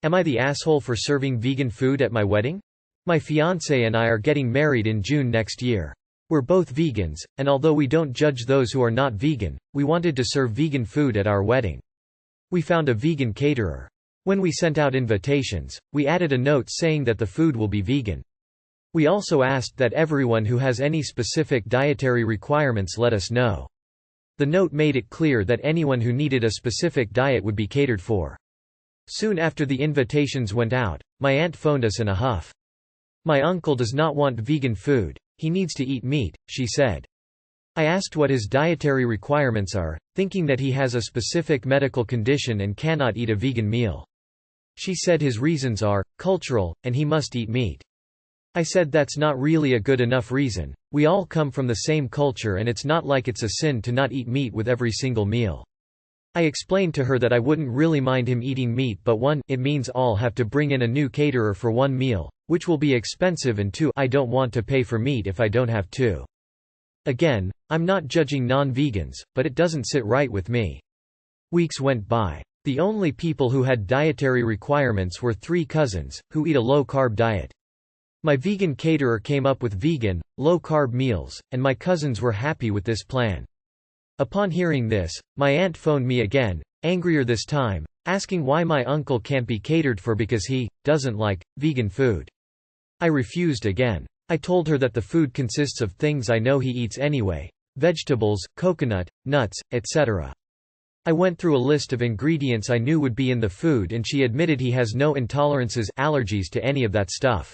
Am I the asshole for serving vegan food at my wedding? My fiancé and I are getting married in June next year. We're both vegans, and although we don't judge those who are not vegan, we wanted to serve vegan food at our wedding. We found a vegan caterer. When we sent out invitations, we added a note saying that the food will be vegan. We also asked that everyone who has any specific dietary requirements let us know. The note made it clear that anyone who needed a specific diet would be catered for. Soon after the invitations went out, my aunt phoned us in a huff. "My uncle does not want vegan food, he needs to eat meat," she said. I asked what his dietary requirements are, thinking that he has a specific medical condition and cannot eat a vegan meal. She said his reasons are cultural, and he must eat meat. I said that's not really a good enough reason. We all come from the same culture and it's not like it's a sin to not eat meat with every single meal. I explained to her that I wouldn't really mind him eating meat, but 1, it means I'll have to bring in a new caterer for 1 meal, which will be expensive, and 2, I don't want to pay for meat if I don't have to. Again, I'm not judging non-vegans, but it doesn't sit right with me. Weeks went by. The only people who had dietary requirements were 3 cousins, who eat a low-carb diet. My vegan caterer came up with vegan, low-carb meals, and my cousins were happy with this plan. Upon hearing this, my aunt phoned me again, angrier this time, asking why my uncle can't be catered for because he doesn't like vegan food. I refused again. I told her that the food consists of things I know he eats anyway: vegetables, coconut, nuts, etc. I went through a list of ingredients I knew would be in the food, and she admitted he has no intolerances, allergies to any of that stuff.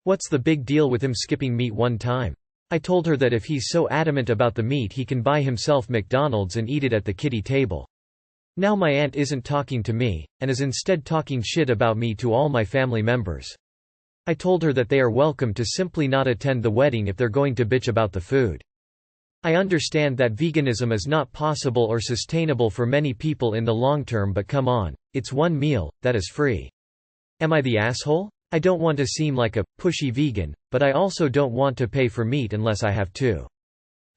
What's the big deal with him skipping meat 1 time? I told her that if he's so adamant about the meat, he can buy himself McDonald's and eat it at the kiddie table. Now my aunt isn't talking to me, and is instead talking shit about me to all my family members. I told her that they are welcome to simply not attend the wedding if they're going to bitch about the food. I understand that veganism is not possible or sustainable for many people in the long term, but come on, it's 1 meal, that is free. Am I the asshole? I don't want to seem like a pushy vegan, but I also don't want to pay for meat unless I have to.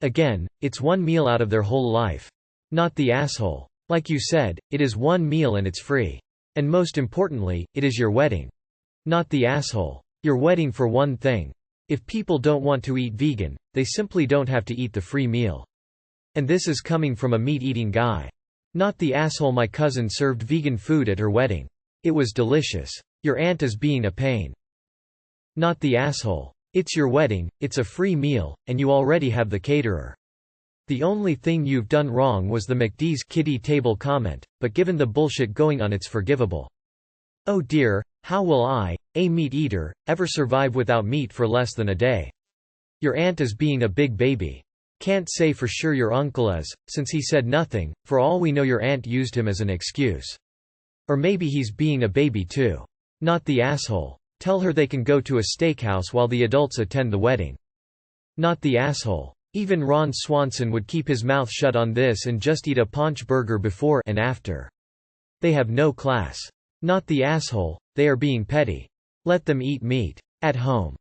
Again, it's 1 meal out of their whole life. Not the asshole. Like you said, it is 1 meal and it's free. And most importantly, it is your wedding. Not the asshole. Your wedding for one thing. If people don't want to eat vegan, they simply don't have to eat the free meal. And this is coming from a meat-eating guy. Not the asshole. My cousin served vegan food at her wedding. It was delicious. Your aunt is being a pain. Not the asshole. It's your wedding, it's a free meal, and you already have the caterer. The only thing you've done wrong was the McD's kiddie table comment, but given the bullshit going on, it's forgivable. Oh dear, how will I, a meat eater, ever survive without meat for less than a day? Your aunt is being a big baby. Can't say for sure your uncle is, since he said nothing. For all we know, your aunt used him as an excuse. Or maybe he's being a baby too. Not the asshole. Tell her they can go to a steakhouse while the adults attend the wedding. Not the asshole. Even Ron Swanson would keep his mouth shut on this and just eat a paunch burger before and after. They have no class. Not the asshole, they are being petty. Let them eat meat. At home.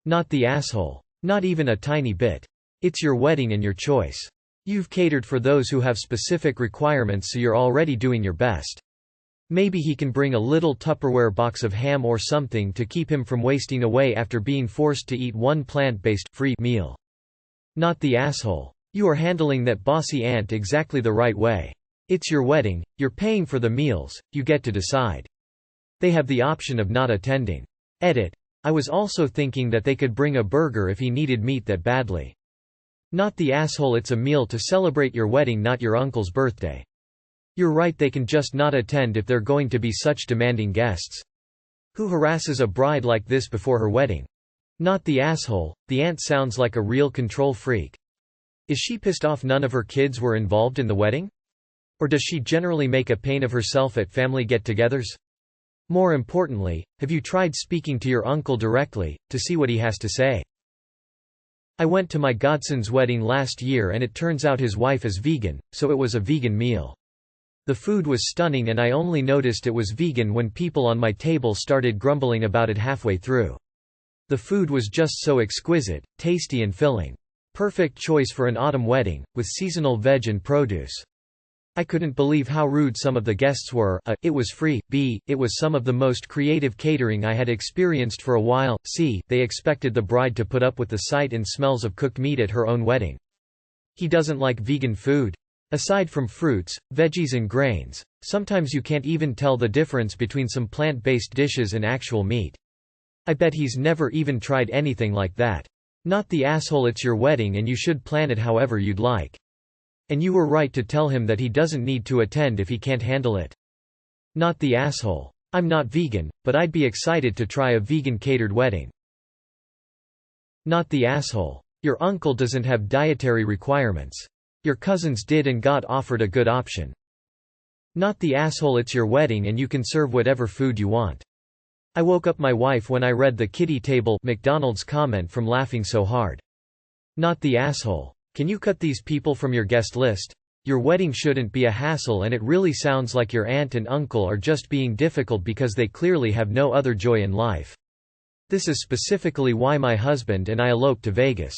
Not the asshole. Not even a tiny bit. It's your wedding and your choice. You've catered for those who have specific requirements, so you're already doing your best. Maybe he can bring a little Tupperware box of ham or something to keep him from wasting away after being forced to eat 1 plant-based, free meal. Not the asshole. You are handling that bossy aunt exactly the right way. It's your wedding, you're paying for the meals, you get to decide. They have the option of not attending. Edit. I was also thinking that they could bring a burger if he needed meat that badly. Not the asshole. It's a meal to celebrate your wedding, not your uncle's birthday. You're right, they can just not attend if they're going to be such demanding guests. Who harasses a bride like this before her wedding? Not the asshole. The aunt sounds like a real control freak. Is she pissed off none of her kids were involved in the wedding? Or does she generally make a pain of herself at family get-togethers? More importantly, have you tried speaking to your uncle directly, to see what he has to say? I went to my godson's wedding last year and it turns out his wife is vegan, so it was a vegan meal. The food was stunning and I only noticed it was vegan when people on my table started grumbling about it halfway through. The food was just so exquisite, tasty and filling. Perfect choice for an autumn wedding, with seasonal veg and produce. I couldn't believe how rude some of the guests were. A. It was free. B. It was some of the most creative catering I had experienced for a while. C. They expected the bride to put up with the sight and smells of cooked meat at her own wedding. He doesn't like vegan food? Aside from fruits, veggies and grains, sometimes you can't even tell the difference between some plant-based dishes and actual meat. I bet he's never even tried anything like that. Not the asshole. It's your wedding and you should plan it however you'd like. And you were right to tell him that he doesn't need to attend if he can't handle it. Not the asshole. I'm not vegan, but I'd be excited to try a vegan catered wedding. Not the asshole. Your uncle doesn't have dietary requirements. Your cousins did and got offered a good option. Not the asshole. It's your wedding and you can serve whatever food you want. I woke up my wife when I read the kiddie table McDonald's comment from laughing so hard. Not the asshole. Can you cut these people from your guest list? Your wedding shouldn't be a hassle and it really sounds like your aunt and uncle are just being difficult because they clearly have no other joy in life. This is specifically why my husband and I eloped to Vegas.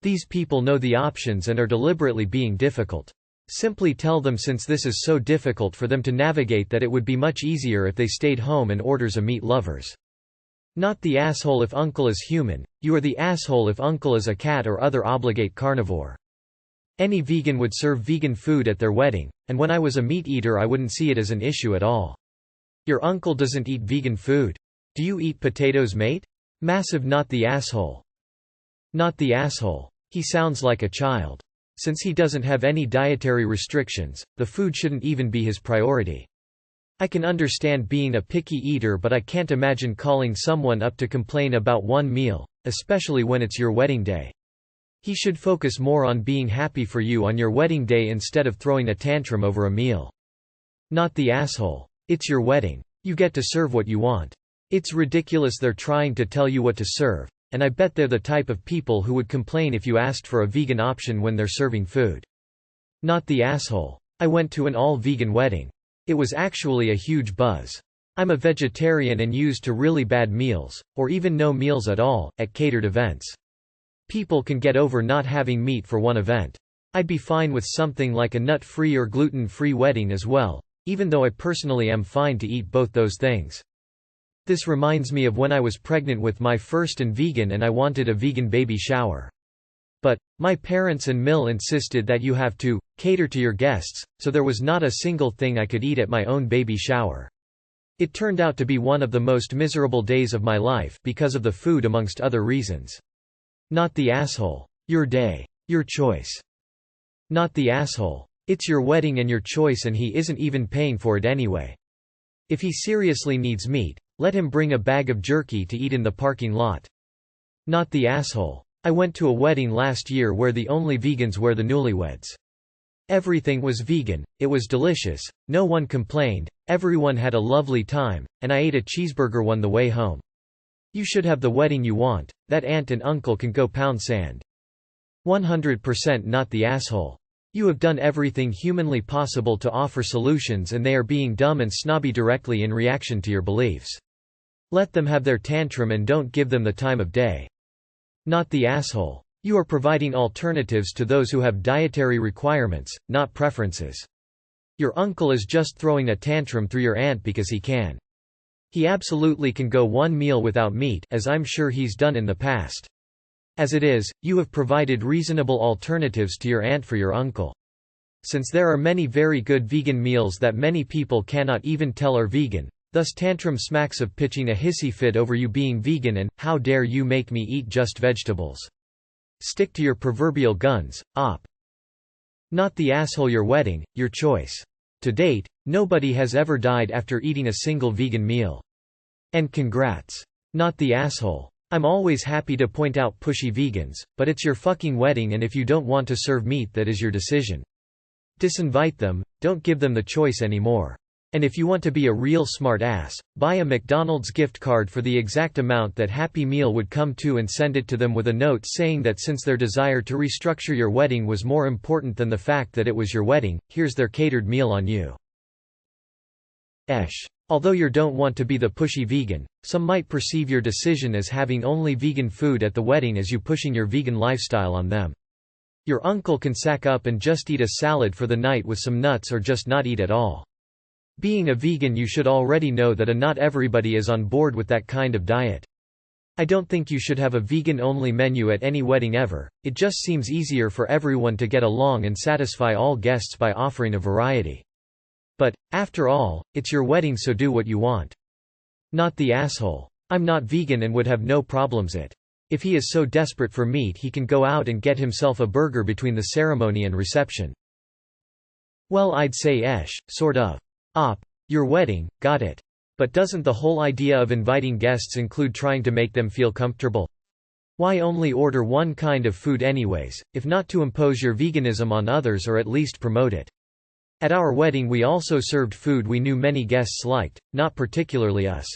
These people know the options and are deliberately being difficult. Simply tell them since this is so difficult for them to navigate that it would be much easier if they stayed home and orders a meat lovers. Not the asshole. If uncle is human, you are the asshole if uncle is a cat or other obligate carnivore. Any vegan would serve vegan food at their wedding, and when I was a meat eater I wouldn't see it as an issue at all. Your uncle doesn't eat vegan food. Do you eat potatoes, mate? Massive. Not the asshole. Not the asshole. He sounds like a child. Since he doesn't have any dietary restrictions, the food shouldn't even be his priority. I can understand being a picky eater, but I can't imagine calling someone up to complain about one meal, especially when it's your wedding day. He should focus more on being happy for you on your wedding day instead of throwing a tantrum over a meal. Not the asshole. It's your wedding. You get to serve what you want. It's ridiculous they're trying to tell you what to serve, and I bet they're the type of people who would complain if you asked for a vegan option when they're serving food. Not the asshole. I went to an all-vegan wedding. It was actually a huge buzz. I'm a vegetarian and used to really bad meals, or even no meals at all, at catered events. People can get over not having meat for one event. I'd be fine with something like a nut-free or gluten-free wedding as well, even though I personally am fine to eat both those things. This reminds me of when I was pregnant with my first and vegan and I wanted a vegan baby shower. But my parents and Mill insisted that you have to cater to your guests, so there was not a single thing I could eat at my own baby shower. It turned out to be one of the most miserable days of my life because of the food amongst other reasons. Not the asshole. Your day. Your choice. Not the asshole. It's your wedding and your choice and he isn't even paying for it anyway. If he seriously needs meat, let him bring a bag of jerky to eat in the parking lot. Not the asshole. I went to a wedding last year where the only vegans were the newlyweds. Everything was vegan, it was delicious, no one complained, everyone had a lovely time, and I ate a cheeseburger on the way home. You should have the wedding you want, that aunt and uncle can go pound sand. 100% not the asshole. You have done everything humanly possible to offer solutions and they are being dumb and snobby directly in reaction to your beliefs. Let them have their tantrum and don't give them the time of day. Not the asshole. You are providing alternatives to those who have dietary requirements, not preferences. Your uncle is just throwing a tantrum through your aunt because he can. He absolutely can go one meal without meat, as I'm sure he's done in the past. As it is, you have provided reasonable alternatives to your aunt for your uncle. Since there are many very good vegan meals that many people cannot even tell are vegan, thus tantrum smacks of pitching a hissy fit over you being vegan and, how dare you make me eat just vegetables. Stick to your proverbial guns, op. Not the asshole. Your wedding, your choice. To date, nobody has ever died after eating a single vegan meal. And congrats. Not the asshole. I'm always happy to point out pushy vegans, but it's your fucking wedding and if you don't want to serve meat that is your decision. Disinvite them, don't give them the choice anymore. And if you want to be a real smart ass, buy a McDonald's gift card for the exact amount that Happy Meal would come to and send it to them with a note saying that since their desire to restructure your wedding was more important than the fact that it was your wedding, here's their catered meal on you. Although you don't want to be the pushy vegan, some might perceive your decision as having only vegan food at the wedding as you pushing your vegan lifestyle on them. Your uncle can sack up and just eat a salad for the night with some nuts or just not eat at all. Being a vegan, you should already know that not everybody is on board with that kind of diet. I don't think you should have a vegan-only menu at any wedding ever. It just seems easier for everyone to get along and satisfy all guests by offering a variety. But, after all, it's your wedding, so do what you want. Not the asshole. I'm not vegan and would have no problems it. If he is so desperate for meat, he can go out and get himself a burger between the ceremony and reception. Well, I'd say sort of. Your wedding, got it. But doesn't the whole idea of inviting guests include trying to make them feel comfortable? Why only order one kind of food anyways, if not to impose your veganism on others or at least promote it? At our wedding we also served food we knew many guests liked, not particularly us.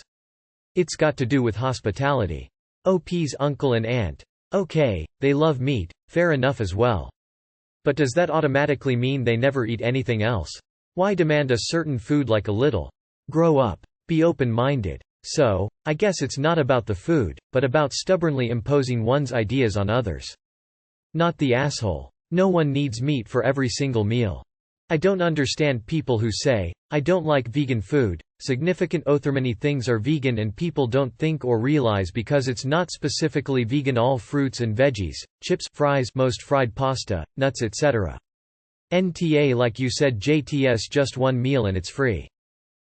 It's got to do with hospitality. OP's uncle and aunt. Okay, they love meat, fair enough as well. But does that automatically mean they never eat anything else? Why demand a certain food like a little? Grow up. Be open-minded. So, I guess it's not about the food, but about stubbornly imposing one's ideas on others. Not the asshole. No one needs meat for every single meal. I don't understand people who say, I don't like vegan food. Significant many things are vegan and people don't think or realize because it's not specifically vegan: all fruits and veggies, chips, fries, most fried pasta, nuts, etc. NTA, like you said, JTS, just one meal and it's free.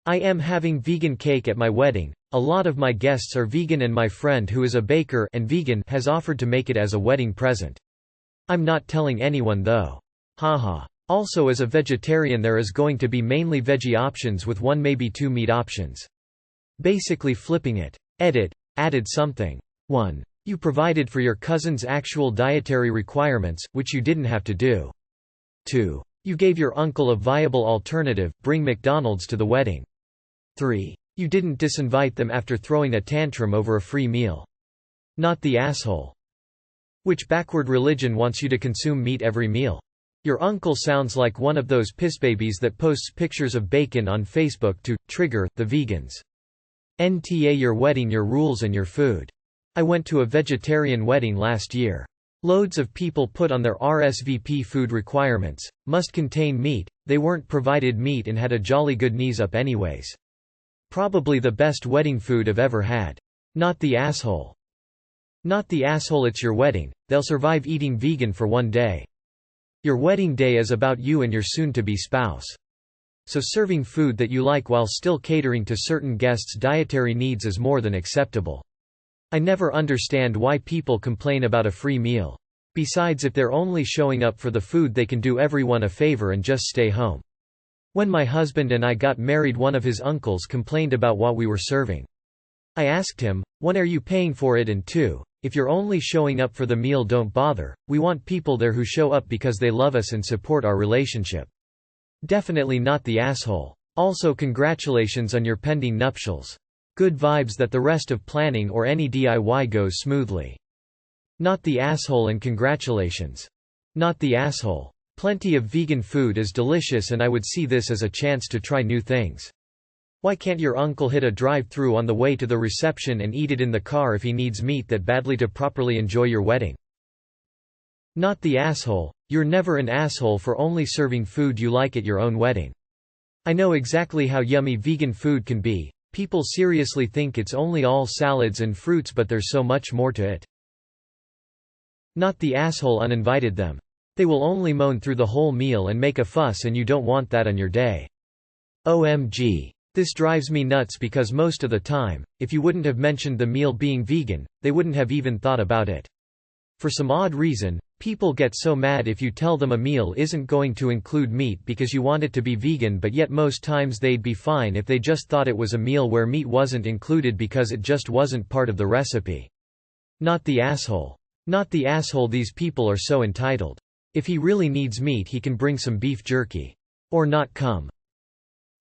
I am having vegan cake at my wedding. A lot of my guests are vegan and my friend who is a baker and vegan has offered to make it as a wedding present. I'm not telling anyone though. Haha. Also, as a vegetarian there is going to be mainly veggie options with one maybe two meat options. Basically flipping it. Edit. Added something. 1. You provided for your cousin's actual dietary requirements, which you didn't have to do. 2. You gave your uncle a viable alternative, bring McDonald's to the wedding. 3. You didn't disinvite them after throwing a tantrum over a free meal. Not the asshole. Which backward religion wants you to consume meat every meal? Your uncle sounds like one of those pissbabies that posts pictures of bacon on Facebook to trigger the vegans. NTA, your wedding, your rules and your food. I went to a vegetarian wedding last year. Loads of people put on their RSVP food requirements, must contain meat, they weren't provided meat and had a jolly good knees up anyways. Probably the best wedding food I've ever had. Not the asshole. Not the asshole, it's your wedding, they'll survive eating vegan for one day. Your wedding day is about you and your soon-to-be spouse. So serving food that you like while still catering to certain guests' dietary needs is more than acceptable. I never understand why people complain about a free meal. Besides, if they're only showing up for the food, they can do everyone a favor and just stay home. When my husband and I got married, one of his uncles complained about what we were serving. I asked him, 1, are you paying for it, and 2, if you're only showing up for the meal, don't bother. We want people there who show up because they love us and support our relationship. Definitely not the asshole. Also, congratulations on your pending nuptials. Good vibes that the rest of planning or any DIY goes smoothly. Not the asshole and congratulations. Not the asshole. Plenty of vegan food is delicious and I would see this as a chance to try new things. Why can't your uncle hit a drive-thru on the way to the reception and eat it in the car if he needs meat that badly to properly enjoy your wedding? Not the asshole. You're never an asshole for only serving food you like at your own wedding. I know exactly how yummy vegan food can be. People seriously think it's only all salads and fruits, but there's so much more to it. Not the asshole uninvited them. They will only moan through the whole meal and make a fuss, and you don't want that on your day. OMG. This drives me nuts because most of the time, if you wouldn't have mentioned the meal being vegan, they wouldn't have even thought about it. For some odd reason, people get so mad if you tell them a meal isn't going to include meat because you want it to be vegan, but yet most times they'd be fine if they just thought it was a meal where meat wasn't included because it just wasn't part of the recipe. Not the asshole. Not the asshole. These people are so entitled. If he really needs meat, he can bring some beef jerky. Or not come.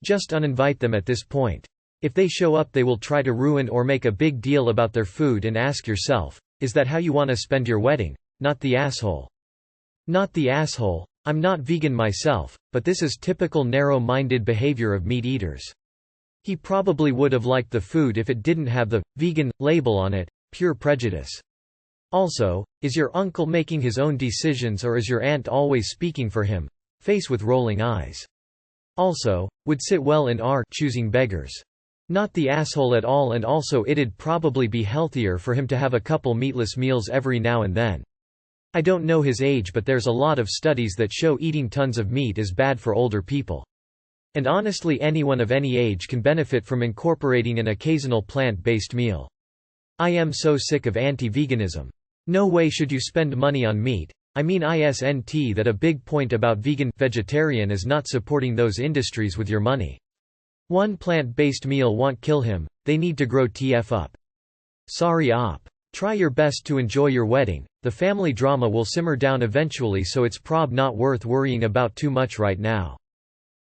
Just uninvite them at this point. If they show up, they will try to ruin or make a big deal about their food, and ask yourself, is that how you want to spend your wedding? Not the asshole. Not the asshole. I'm not vegan myself, but this is typical narrow-minded behavior of meat eaters. He probably would have liked the food if it didn't have the vegan label on it. Pure prejudice. Also, is your uncle making his own decisions or is your aunt always speaking for him? Face with rolling eyes. Also, would sit well in R choosing beggars. Not the asshole at all, and also it'd probably be healthier for him to have a couple meatless meals every now and then. I don't know his age, but there's a lot of studies that show eating tons of meat is bad for older people. And honestly, anyone of any age can benefit from incorporating an occasional plant-based meal. I am so sick of anti-veganism. No way should you spend money on meat. I mean isn't that a big point about vegetarian is not supporting those industries with your money. One plant-based meal won't kill him, they need to grow TF up. Sorry op. Try your best to enjoy your wedding, the family drama will simmer down eventually, so it's prob not worth worrying about too much right now.